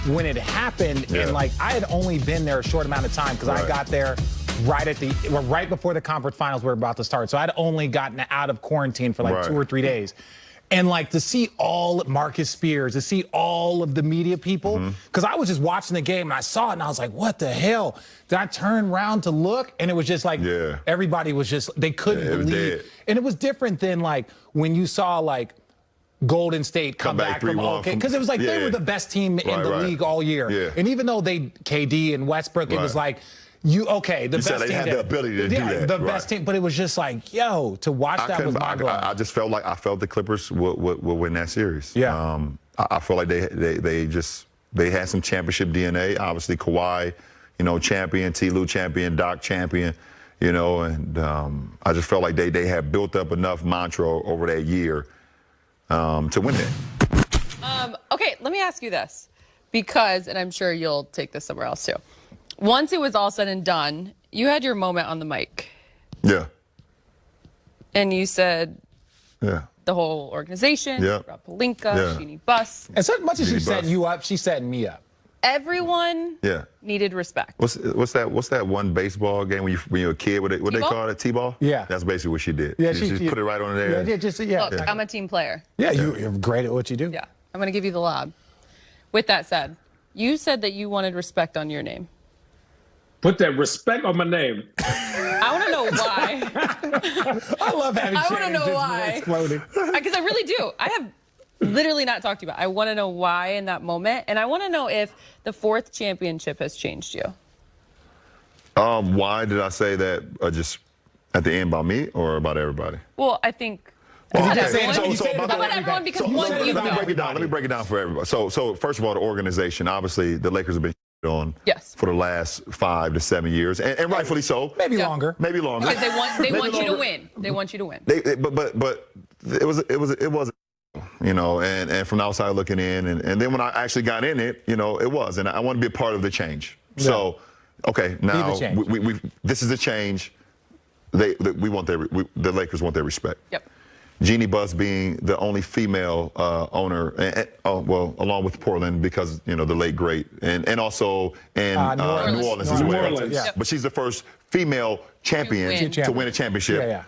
when it happened, and like I had only been there a short amount of time because I got there right before the conference finals were about to start. So I'd only gotten out of quarantine for like 2 or 3 days. And like to see all Marcus Spears, to see all of the media people, because I was just watching the game and I saw it and I was like, what the hell? Then I turned around to look and it was just like everybody was just, they couldn't believe. And it was different than like when you saw like Golden State come back from because it was like they were the best team in the league all year. And even though KD and Westbrook, it was like, the best team. They had the ability to do that. The best team, but it was just like, yo, to watch that was mind-blowing. I just felt like the Clippers would win that series. I feel like they had some championship DNA. Obviously, Kawhi, champion, T. Lue champion, Doc champion, and I just felt like they had built up enough mantra over that year to win it. Okay, let me ask you this, because, and I'm sure you'll take this somewhere else too. Once it was all said and done, you had your moment on the mic. Yeah. And you said the whole organization, Rob Pelinka, Jeannie Buss. As much as she setting you up, she's setting me up. Everyone needed respect. What's that one baseball game when you're a kid? What they call it? T-ball? Yeah. That's basically what she did. Yeah, she just put it right on there. Look, I'm a team player. Yeah, you're great at what you do. Yeah, I'm going to give you the lob. With that said, you said that you wanted respect on your name. Put that respect on my name. I want to know why. I love having I want to know why. Exploding. Because I really do. I have literally not talked to you about it. I want to know why in that moment. And I want to know if the 4th championship has changed you. Why did I say that just at the end about me or about everybody? Well, I think... About everyone because one you know. Let me break it down for everybody. So first of all, the organization. Obviously, the Lakers have been on for the last 5 to 7 years, and rightfully so. Maybe longer. Maybe longer. Because they want you to win. They want you to win. But it was and from the outside looking in, and then when I actually got in it, it was, and I want to be a part of the change. So, okay, now we this is a change. The Lakers want their respect. Yep. Jeannie Buss being the only female owner, along with Portland because, the late great, and also in New Orleans as well. But she's the first female champion to win a championship.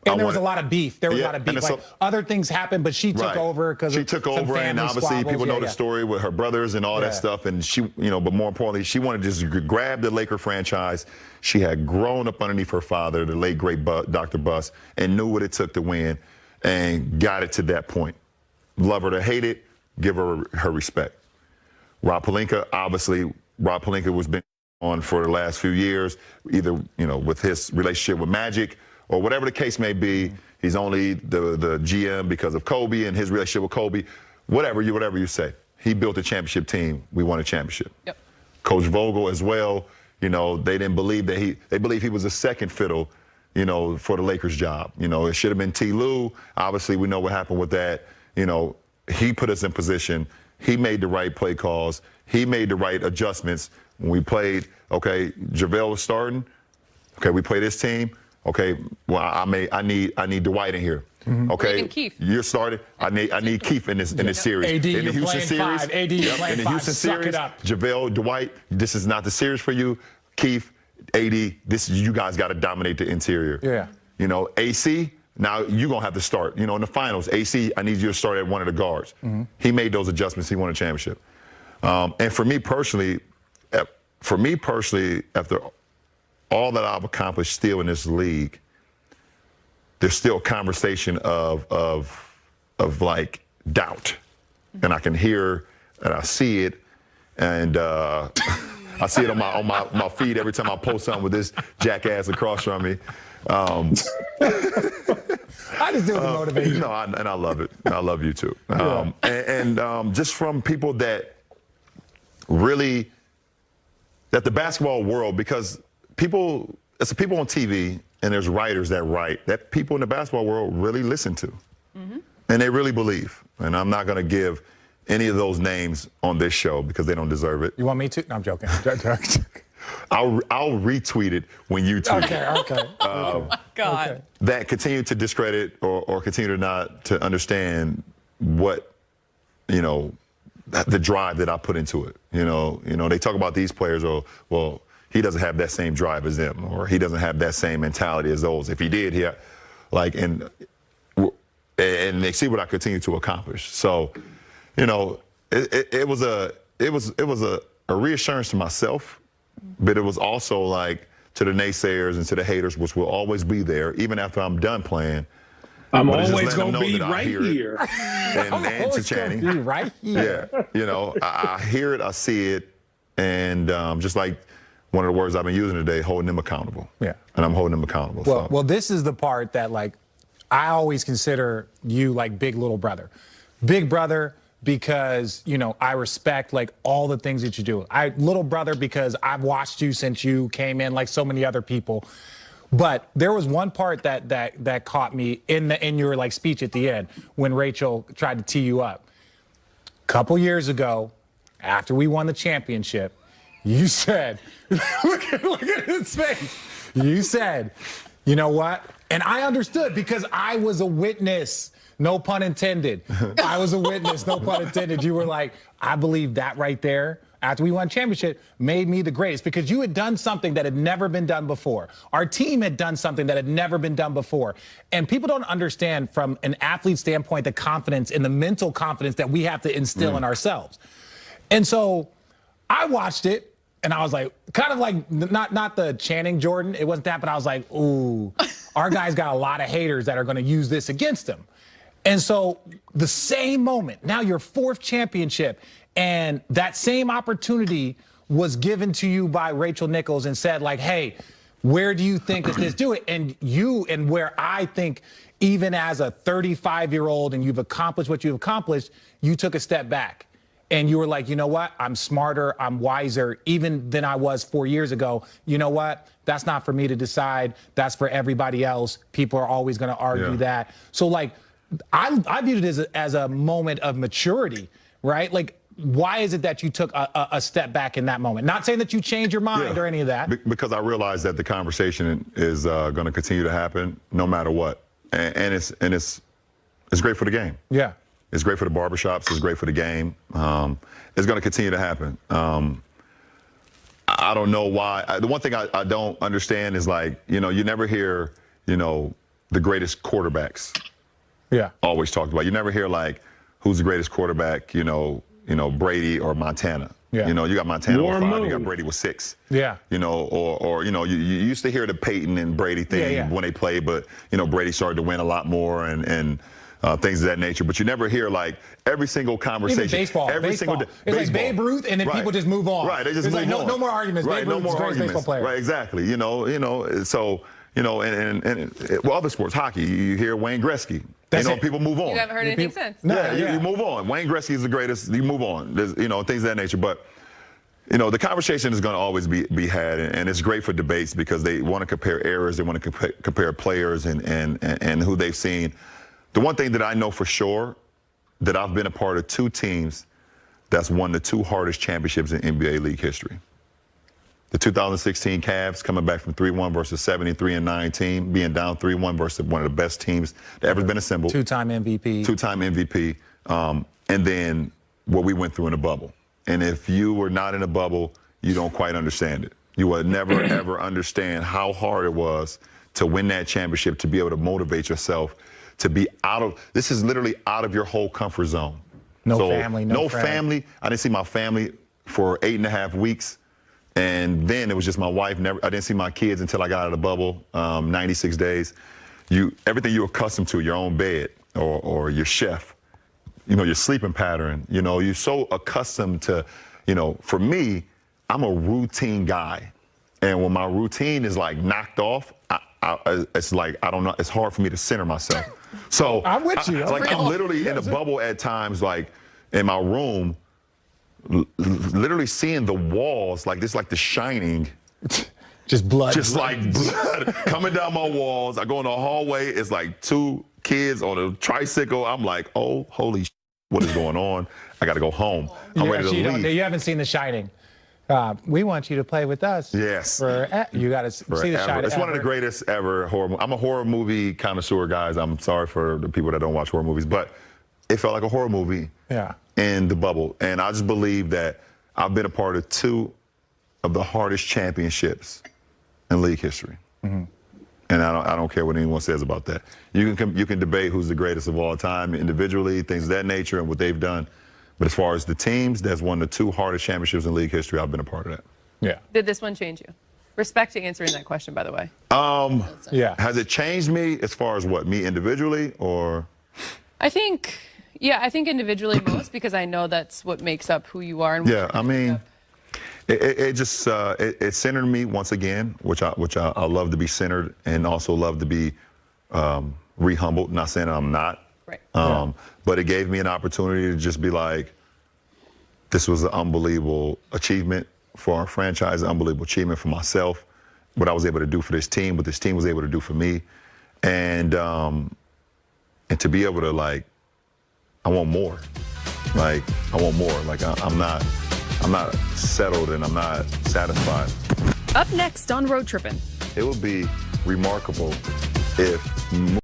And there was a lot of beef. There was a lot of beef. Like, other things happened, but she took over because she took over, and obviously people know the story with her brothers and all that stuff. And she, but more importantly, she wanted to just grab the Laker franchise. She had grown up underneath her father, the late great Dr. Buss, and knew what it took to win, and got it to that point. Love her to hate it, give her her respect. Rob Pelinka, obviously, was been on for the last few years, either with his relationship with Magic, or whatever the case may be. He's only the GM because of Kobe and his relationship with Kobe. Whatever you say. He built a championship team. We won a championship. Yep. Coach Vogel as well. They didn't believe that they believe he was a second fiddle, for the Lakers job. It should have been T. Lue. Obviously, we know what happened with that. He put us in position. He made the right play calls. He made the right adjustments. When we played, okay, JaVale was starting. Okay, we played this team. Okay, well, I need Dwight in here. Okay, you're starting. I need Keith in this series. AD, in the Houston series. AD, you're playing in the 5. Houston Suck series. it up. JaVale, Dwight, this is not the series for you. Keith, AD, you guys got to dominate the interior. Yeah. AC. Now you're gonna have to start. In the finals, AC, I need you to start at one of the guards. He made those adjustments. He won a championship. And for me personally, after all that I've accomplished still in this league, there's still a conversation of like doubt. And I can hear and I see it, and I see it on my feed every time I post something with this jackass across from me. I just do it to motivate you. No, and I love it. I love you too. Just from people that really, that the basketball world, because it's the people on TV and there's writers that write, that people in the basketball world really listen to. And they really believe. And I'm not going to give any of those names on this show because they don't deserve it. You want me to? No, I'm joking. I'll retweet it when you tweet it. Okay. Oh my God. Okay. That continue to discredit or continue to not to understand what, the drive that I put into it. You know, they talk about these players, or well, he doesn't have that same drive as them, or he doesn't have that same mentality as those. If he did, and they see what I continue to accomplish. So, you know, it was a reassurance to myself, but it was also like to the naysayers and to the haters, which will always be there, even after I'm done playing. I'm always going to be right here. And to Channing. Be right here. Yeah, you know, I hear it, I see it, and just like one of the words I've been using today, holding them accountable. Yeah. And I'm holding them accountable. Well, this is the part that, like, I always consider you like big little brother. Big brother because, you know, I respect, like, all the things that you do. Little brother because I've watched you since you came in, like so many other people. But there was one part that caught me in your like speech at the end when Rachel tried to tee you up. A couple years ago, after we won the championship, you said, look at his face. You said, you know what? And I understood because I was a witness. No pun intended. I was a witness, no pun intended. You were like, I believe that right there, after we won championship, made me the greatest because you had done something that had never been done before. Our team had done something that had never been done before. And people don't understand from an athlete standpoint the confidence and the mental confidence that we have to instill in ourselves. And so I watched it and I was like, kind of like, not the Channing Jordan, it wasn't that, but I was like, ooh, our guy's got a lot of haters that are going to use this against him. And so the same moment, now your fourth championship, and that same opportunity was given to you by Rachel Nichols and said, like, hey, where do you think that this do it? And where I think even as a 35-year-old and you've accomplished what you've accomplished, you took a step back. And you were like, you know what? I'm smarter, I'm wiser, even than I was 4 years ago. You know what? That's not for me to decide. That's for everybody else. People are always going to argue that. So, like, I viewed it as a moment of maturity, right? Like, why is it that you took a step back in that moment? Not saying that you changed your mind or any of that. Because I realized that the conversation is going to continue to happen no matter what. And it's great for the game. Yeah. It's great for the barbershops. It's great for the game. It's going to continue to happen. I don't know why. The one thing I don't understand is, like, you know, you never hear, you know, the greatest quarterbacks always talked about. You never hear, like, who's the greatest quarterback, you know, Brady or Montana. Yeah. You know, you got Montana with 5, you got Brady with 6. Yeah. You know, or you know, you used to hear the Peyton and Brady thing when they played, but, you know, Brady started to win a lot more and things of that nature. But you never hear, like, every single conversation. Even baseball. It's like Babe Ruth, and then people just move on. Right, they just move on. No more arguments. Right, Babe no more arguments. Baseball player. Right, exactly. You know, so, you know, and well, other sports, hockey, you hear Wayne Gretzky. People move on. You haven't heard anything since. You move on. Wayne Gretzky is the greatest. You move on. There's, you know, things of that nature. But, you know, the conversation is going to always be had, and it's great for debates because they want to compare errors. They want to compare players and who they've seen. The one thing that I know for sure, that I've been a part of 2 teams that's won the 2 hardest championships in NBA league history. The 2016 Cavs coming back from 3-1 versus 73-9 team, being down 3-1 versus one of the best teams that ever been assembled. 2-time MVP. 2-time MVP. And then what we went through in the bubble. And if you were not in a bubble, you don't quite understand it. You will never, ever understand how hard it was to win that championship, to be able to motivate yourself, to be this is literally out of your whole comfort zone. No family, no family. I didn't see my family for 8.5 weeks. And then it was just my wife. I didn't see my kids until I got out of the bubble, 96 days. Everything you're accustomed to, your own bed or your chef, you know, your sleeping pattern, you know, you're so accustomed to, you know, for me, I'm a routine guy. And when my routine is, like, knocked off, it's like, I don't know, it's hard for me to center myself. So I'm with you. I'm literally in a bubble at times, like, in my room, literally seeing the walls like this, like The Shining. Just blood. Just like blood coming down my walls. I go in the hallway. It's like 2 kids on a tricycle. I'm like, oh, holy shit, what is going on? I got to go home. I'm ready to leave. You haven't seen The Shining. We want you to play with us. Yes. You got to see The Shining. It's one of the greatest ever horror movies. I'm a horror movie connoisseur, guys. I'm sorry for the people that don't watch horror movies, but it felt like a horror movie. Yeah. in the bubble. And I just believe that I've been a part of 2 of the hardest championships in league history. Mm-hmm. And I don't care what anyone says about that. You can debate who's the greatest of all time individually, things of that nature, and what they've done. But as far as the teams, that's one of the 2 hardest championships in league history. I've been a part of that. Yeah. Did this one change you? Respect to answering that question, by the way. Yeah. Has it changed me as far as what, me individually, or? I think individually most, because I know that's what makes up who you are. And yeah, I mean, it just it centered me once again, which I love to be centered, and also love to be re-humbled. Not saying I'm not, right. But it gave me an opportunity to just be like, this was an unbelievable achievement for our franchise, an unbelievable achievement for myself, what I was able to do for this team, what this team was able to do for me, and to be able to, like, I want more. Like, I want more. Like, I'm not settled, and I'm not satisfied. Up next on Road Trippin'. It would be remarkable if